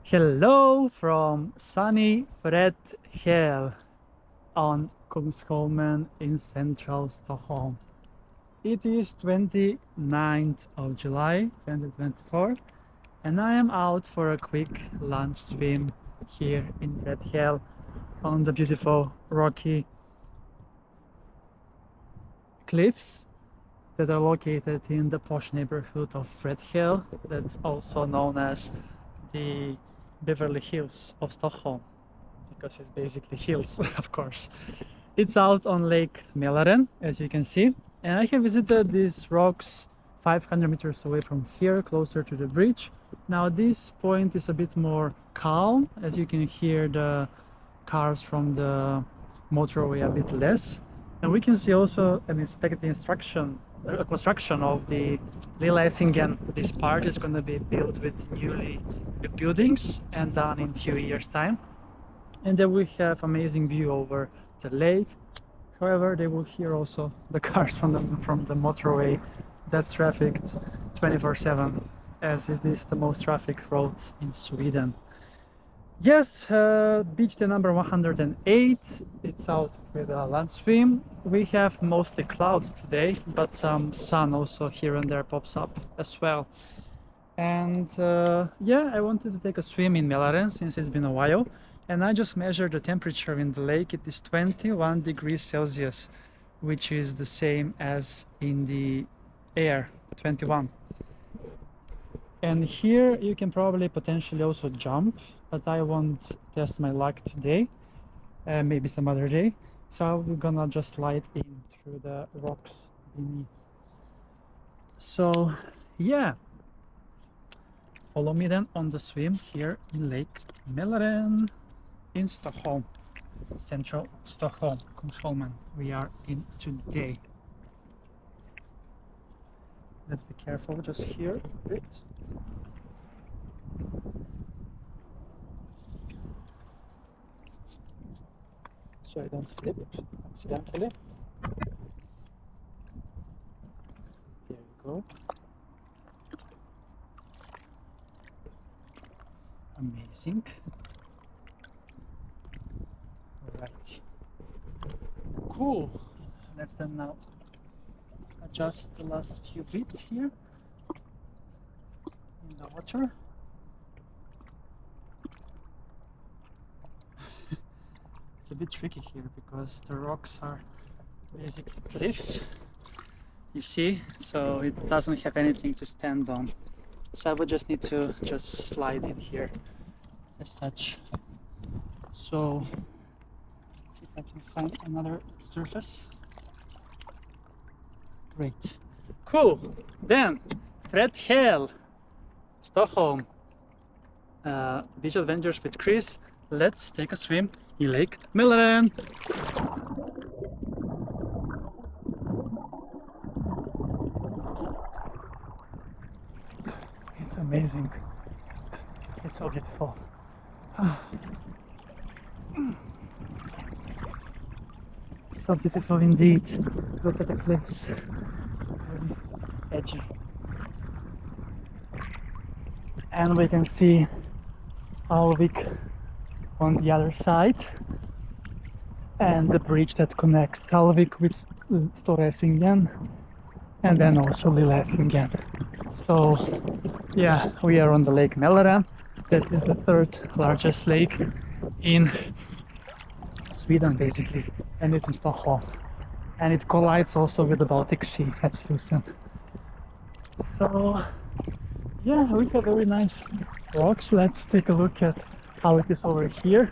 Hello from sunny Fredhäll on Kungsholmen in central Stockholm. It is 29th of July 2024 and I am out for a quick lunch swim here in Fredhäll on the beautiful rocky cliffs that are located in the posh neighborhood of Fredhäll, that's also known as the Beverly Hills of Stockholm, because it's basically hills, of course. It's out on Lake Mälaren, as you can see, and I have visited these rocks 500 meters away from here, closer to the bridge. Now this point is a bit more calm, as you can hear the cars from the motorway a bit less, and we can see also and inspect the construction of the Lillesingen. This part is going to be built with newly buildings and done in a few years time, and then we have amazing view over the lake. However, they will hear also the cars from the motorway that's trafficked 24/7, as it is the most trafficked road in Sweden. Yes, beach day number 108. It's out with a lunch swim. We have mostly clouds today, but some sun also here and there pops up as well. And yeah, I wanted to take a swim in Mälaren since it's been a while, and I just measured the temperature in the lake. It is 21 degrees Celsius, which is the same as in the air, 21. And here you can probably potentially also jump, but I won't test my luck today, maybe some other day. So we're gonna just slide in through the rocks beneath. So yeah, follow me then on the swim here in Lake Mälaren in Stockholm, central Stockholm, Kungsholmen. We are in today. Let's be careful just here a bit. So I don't slip accidentally. There you go. Amazing. Right. Cool. Let's then now adjust the last few bits here in the water. It's a bit tricky here because the rocks are basically cliffs, you see, so it doesn't have anything to stand on. So I would just need to just slide in here as such. So let's see if I can find another surface. Great. Cool. Then Fredhäll, Stockholm, beach adventures with Chris. Let's take a swim in Lake Mälaren. It's amazing. It's so beautiful. So beautiful indeed. Look at the cliffs. Very edgy. And we can see Baltic on the other side, and the bridge that connects Salvik with Storesingen, and then also Lillesingen. So yeah, we are on the Lake Mälaren. That is the third largest lake in Sweden basically, and it's in Stockholm, and it collides also with the Baltic Sea at Slussen. So yeah, we have very nice rocks. Let's take a look at how it is over here.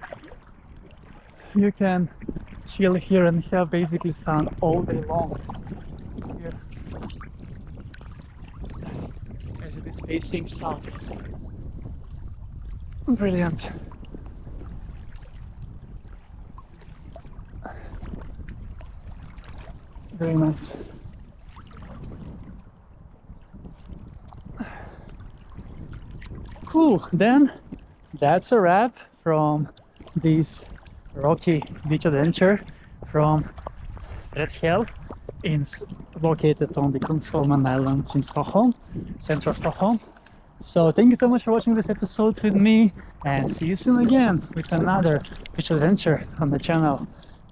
You can chill here and have basically sun all day long here, as it is facing south. Brilliant. Very nice. Cool. Then that's a wrap from this rocky beach adventure from Fredhäll, located on the Kungsholmen Islands in Stockholm, central Stockholm. So thank you so much for watching this episode with me. and see you soon again with another beach adventure on the channel.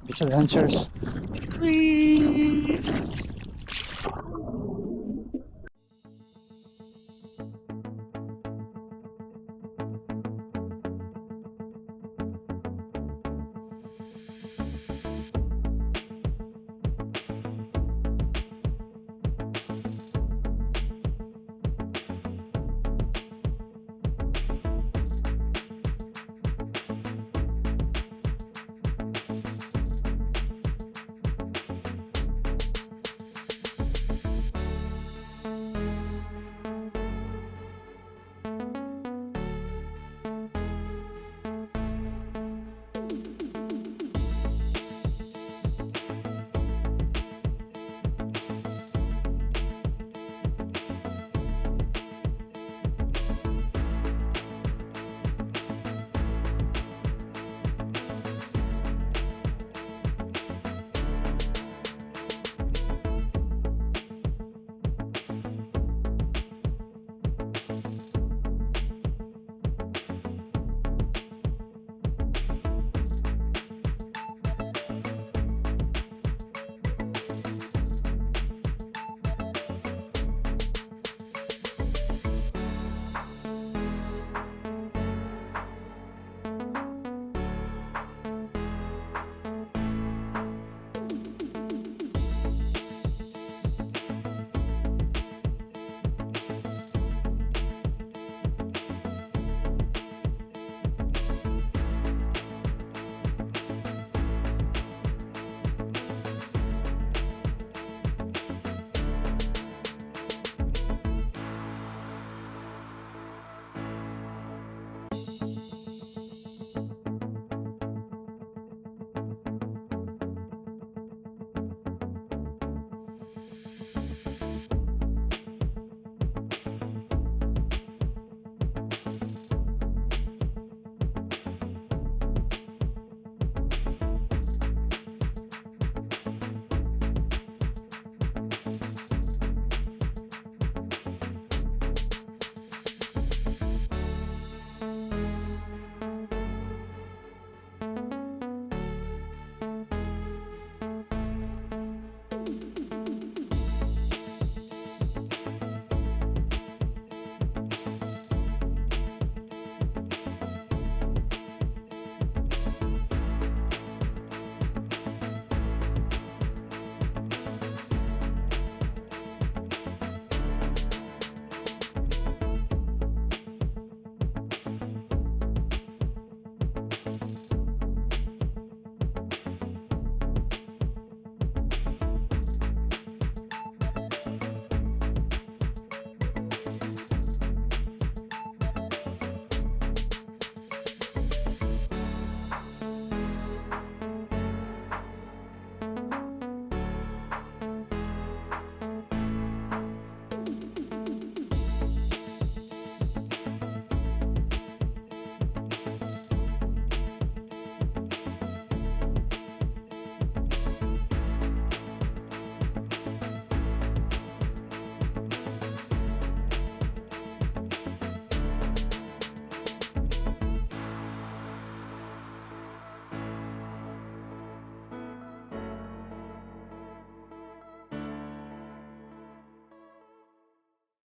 Beach Adventures with Chris.